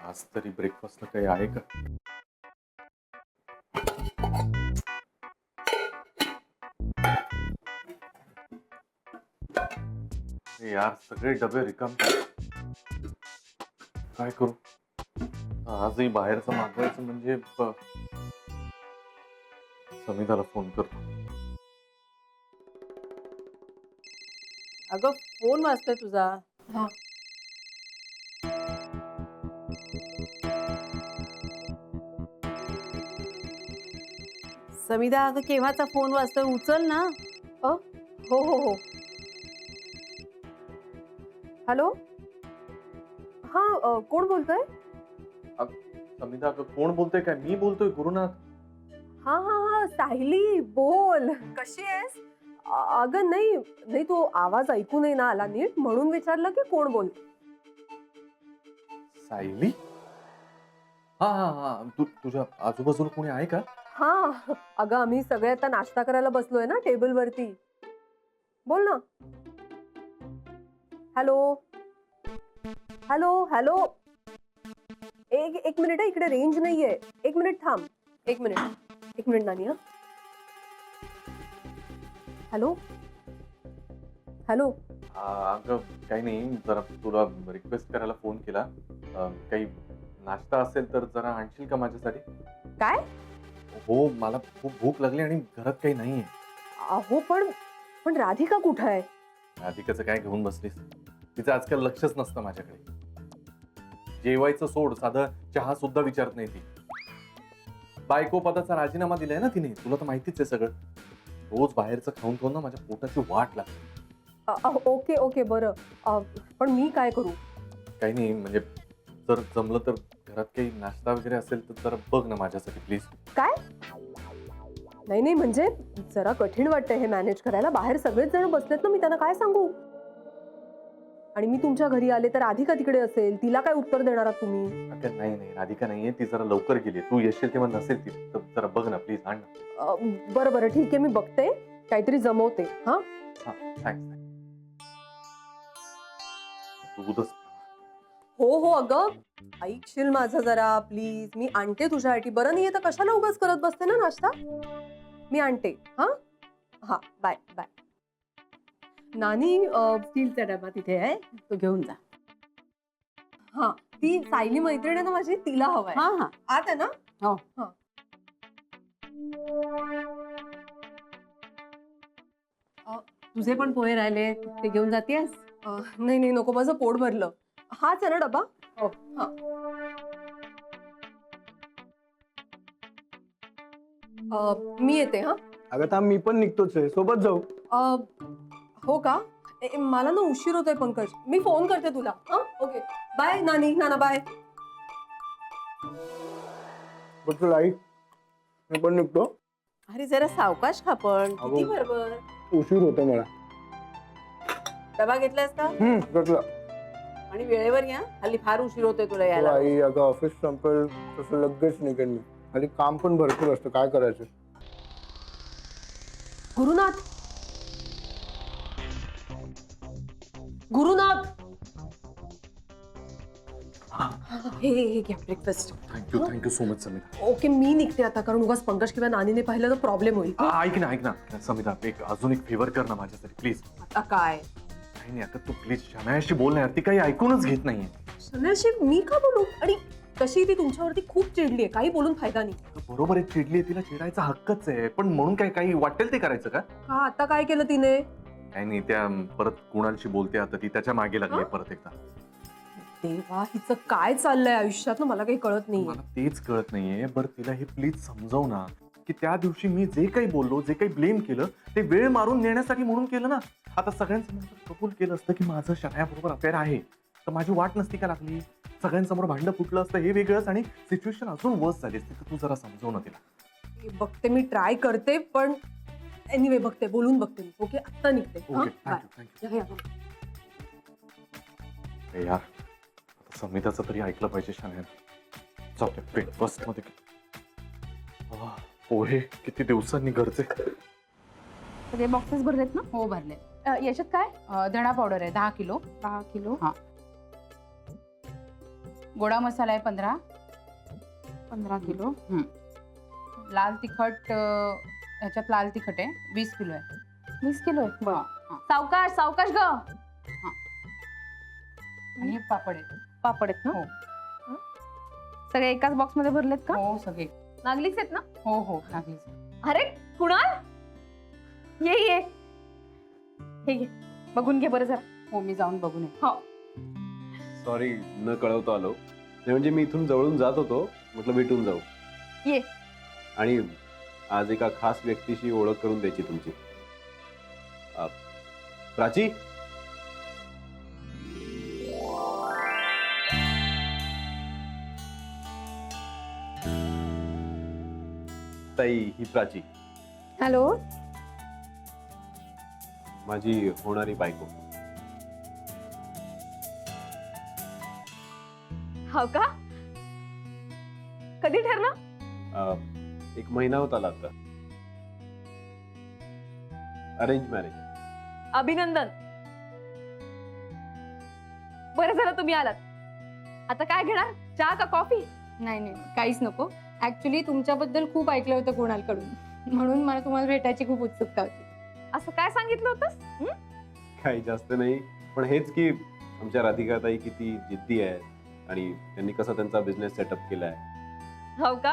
आज तरी ब्रेकफास्टला काही आहे का? अरे यार, सगळे डबे रिकामे. काय करू? आजही बाहेरचं मागवायचं म्हणजे समिताला फोन करतो. अगं फोन वाजतोय तुझा. हा. समिधा, अगं केव्हाचा फोन वाजतोय, उचल ना. हो हो हो. हॅलो. हा, कोण बोलतोय? समिता, कोण बोलतोय? काय मी बोलतोय? गुरुनाथ. हा हा हा, सायली बोल. कशी आहेस? अगं नाही नाही, तो आवाज ऐकू नाही ना आला नीट, म्हणून विचारलं की कोण बोल. सायली? हा हा हा, तुझ्या आजूबाजूला कोणी आहे का? हा, अगं आम्ही सगळे आता नाश्ता करायला बसलोय ना टेबल वरती. बोल ना. Hello hello hello. एक मिनिट, इकडे रेंज नाहीये. एक मिनिट थांब. एक मिनिट नानी. हा, हॅलो हॅलो. अगं काही नाही, जरा तुला रिक्वेस्ट करायला फोन केला. काही नाश्ता असेल तर जरा आणशील का माझ्यासाठी? काय? हो, मला खूप भूक लागली आणि घरात काही नाहीये. अहो पण राधिका कुठं आहे? राधिकाचं काय घेऊन बसलीस? तिचं आजकाल लक्षच नसतं माझ्याकडे. जेवायचं सोड, साधं चहा सुद्धा विचारत नाही ती. बायको पदाचा राजीनामा दिलाय ना तिने, तुला तर माहितीच आहे सगळं. रोज बाहेरचं खाऊन खाऊन ना माझ्या पोटाची वाट लागते. ओके ओके, बरं. पण मी काय करू? काही नाही, म्हणजे जर जमलं तर घरात काही नाश्ता वगैरे असेल तर जरा बघ ना माझ्यासाठी प्लीज. काय? नाही नाही, म्हणजे जरा कठीण वाटतंय हे मॅनेज करायला. बाहेर सगळेच जण बसलेत ना, मी त्यांना काय सांगू? आणि मी तुमच्या घरी आले तर राधिका तिकडे असेल, तिला काय उत्तर देणार आहात तुम्ही? अगं नाही नाही, राधिका नाहीये, ती जरा लवकर गेली. तू येशील तेव्हा नसेल ती, तर जरा बघ ना प्लीज, आण ना. बरं बरं, ठीक आहे, मी बघते, काहीतरी जमवते. हा हा, थँक्स. दूधच. हो हो, अगं ऐकशील माझं जरा प्लीज, मी आणते तुझ्यासाठी. बरं नाहीये तर कशाला उगाच करत बसते ना नाश्ता. मी आणते. हा हा, बाय बाय. नानी, स्टीलचा डबा तिथे आहे, तो घेऊन जा. हा, ती सायली मैत्रीण आहे ना माझी, तिला हवाय. हा हा. आत आहे ना? हो. हा. तुझे पण पोहे राहिले, ते घेऊन जातेस? नाही नाही, नको, माझं पोट भरलं. हाच आहे ना डबा? हो. हा. मी येते. हा. अगं थांब, मी पण निघतोच आहे, सोबत जाऊ. हो का? मला ना उशीर होतोय पंकज, मी फोन करते तुला. हा, ओके, बाय नानी. नाना बाय. बघ आई, मी पण निघतो. अरे जरा सावकाश खा, पण किती अगं. बरोबर. उशीर होतो मला. डबा घेतलास का? कसला? आणि वेळेवर या, हल्ली फार उशीर होतोय तुला हो यायला. आई, अगं ऑफिस संपेल तसं लगेच निघेन मी. आणि काम पण भरपूर असतं, काय करायचं? गुरुनाथ. गुरुनाथ. हे घ्या breakfast. Thank you so much Samita. Okay, मी निघते आता, कारण उगाच पंकज किंवा नानीने पाहिलं तर प्रॉब्लेम होईल. ऐक ना समिता, अजून एक फेवर कर ना माझ्यासाठी प्लीज. आता काय? काही नाही, आता तू प्लीज शनायाशी बोल ना, ती काही ऐकूनच घेत नाहीये. सन्याशी मी का बोलू? आणि तशी ती तुमच्यावरती खूप चिडली आहे, काही बोलून फायदा नाही. बरोबर आहे, चिडली आहे, तिला चिडायचा हक्कच आहे, पण म्हणून काय काही वाटेल ते करायचं का? का आता काय केलं तिने? काही नाही, त्या परत कुणालशी बोलते आता ती, त्याच्या मागे लागली परत एकदा. देवा, हिचं काय चाललंय आयुष्यात ना, मला काही कळत नाही. मला तेच कळत नाहीये. बरं तिला हे प्लीज समजव ना, की त्या दिवशी मी जे काही बोललो, जे काही ब्लेम केलं, ते वेळ मारून नेण्यासाठी म्हणून केलं ना. आता सगळ्यांसमोर कबूल केलं असतं की माझं शनायाबरोबर अफेअर आहे, तर माझी वाट नसती का लागली? सगळ्यांसमोर भांडणं फुटलं असतं, हे वेगळंच, आणि सिच्युएशन अजून वर्स झाली असती. तर तू जरा समजव ना तिला. बघते, मी ट्राय करते, पण एनिवे बघते, बोलून बघते मी. ओके, आता निघते. Okay, thank you. यार, आता समिताचं तरी ऐकलं पाहिजे शनायानं. जाऊ दे, ब्रेकफास्ट मध्ये पोहे किती दिवसांनी घरचे. सगळे बॉक्सेस भरलेत ना? हो भरले. याच्यात काय? धणा पावडर आहे 10 किलो. 10 किलो. हा. गोडा मसाला आहे 15 किलो. लाल तिखट ह्याच्यात लाल तिखट आहे 20 किलो आहे. 20 किलो आहे. हा. सावकाश सावकाश ग. आणि हे पापड आहे. पापड आहेत ना? हो. सगळे एकाच बॉक्स मध्ये भरलेत का? हो सगळे. नागलीच आहेत ना? हो हो नागलीच. अरे कुणाल ये ये हे घे बघून घे बरं जरा. हो मी जाऊन बघून येते. हो. सॉरी न कळवता आलो. नाही म्हणजे मी इथून जवळून जात होतो, म्हटलं भेटून जाऊ. ये. आणि आज एका खास व्यक्तीशी ओळख करून द्यायची तुमची. प्राची, ताई ही प्राची, हॅलो. माझी होणारी बायको. हो का? कधी ठरलं? एक महिना होत आला आता. Arrange marriage. अभिनंदन. बरं झालं तुम्ही आलात. आता काय घेणार, चहा का कॉफी? नाही नाही काहीच नको. ऍक्च्युली तुमच्याबद्दल खूप ऐकलं होतं कोणालकडून, म्हणून मला तुम्हाला भेटायची खूप उत्सुकता होती. असं काय सांगितलं होतंस? काही जास्त नाही, पण हेच की आमच्या राधिकाताई किती जिद्दी आहेत आणि त्यांनी कसा त्यांचा बिझनेस सेटअप केलाय. हो का?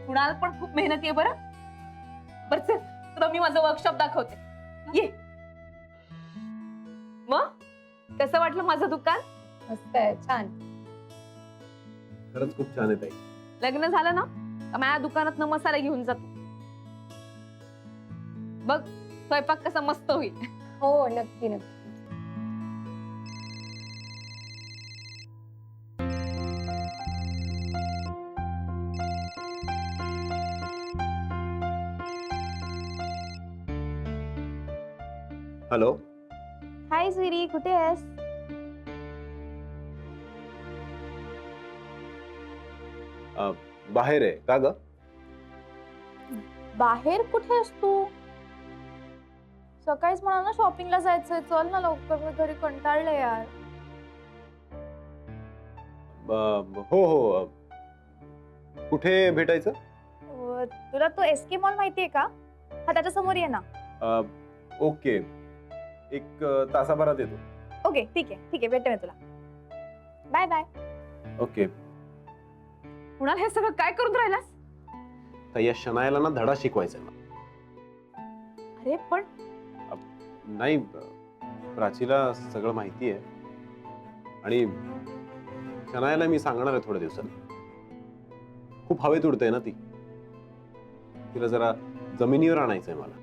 कुणाल पण खूप मेहनती आहे बरं. बरं चल तुला मी माझं वर्कशॉप दाखवते. ये. मग कसं वाटलं माझं दुकान? मस्त आहे, छान. खरंच खूप छान आहे ताई. लग्न झालं ना का माझ्या दुकानात मसाला घेऊन जातो. बघ स्वयंपाक कसा मस्त होईल. हो नक्की नक्की. हॅलो. हाय स्वीरी, कुठे आहेस? बाहेर आहे का ग? बाहेर कुठे आहेस तू? सकाळीच म्हणा ना शॉपिंगला जायचंय. चल ना लवकर, मी घरी कंटाळले यार. हो हो. कुठे भेटायचं? तुला तो एसके मॉल माहितीये का? हा त्याच्या समोर ये ना. ओके, एक तासाभरात येतो. ओके ठीक आहे भेटते मी तुला. Bye bye. ओके. कुणाल हे सगळं काय करून राहिलास? तर या शनायाला ना धडा शिकवायचा आहे ना. अरे पण नाही, प्राचीला सगळं माहिती आहे आणि शनायाला मी सांगणार आहे थोड्या दिवसांनी. खूप हवेत उडते ना ती. तिला जरा जमिनीवर आणायचंय मला.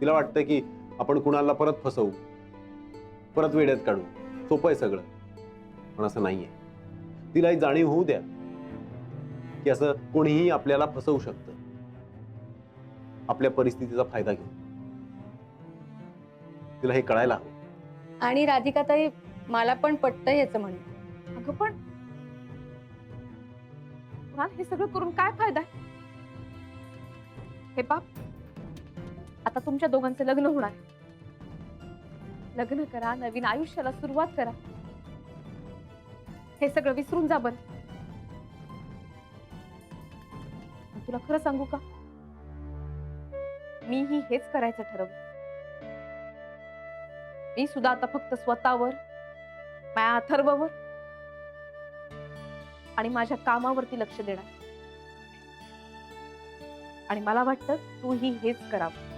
तिला वाटतं की आपण कुणाला परत फसवू, परत वेड्यात काढू, सोपं आहे सगळं. पण असं नाहीये. तिला एक जाणीव होऊ द्या की असं कोणीही आपल्याला फसवू शकतं, आपल्या परिस्थितीचा फायदा घेऊन. तिला हे कळायला हवं. आणि राधिकाताई मला पण पटतं याचं म्हणणं. अगं पण कुणाल हे सगळं करून काय फायदा आहे? हे बाप, आता तुमच्या दोघांचं लग्न होणार. लग्न करा, नवीन आयुष्याला सुरुवात करा. हे सगळं विसरून जा बरं. तुला खरं सांगू का, मीही हेच करायचं ठरवलं. मी सुद्धा आता फक्त स्वतःवर, माझ्या अथर्ववर आणि माझ्या कामावरती लक्ष देणार. आणि मला वाटतं तूही हेच करावं.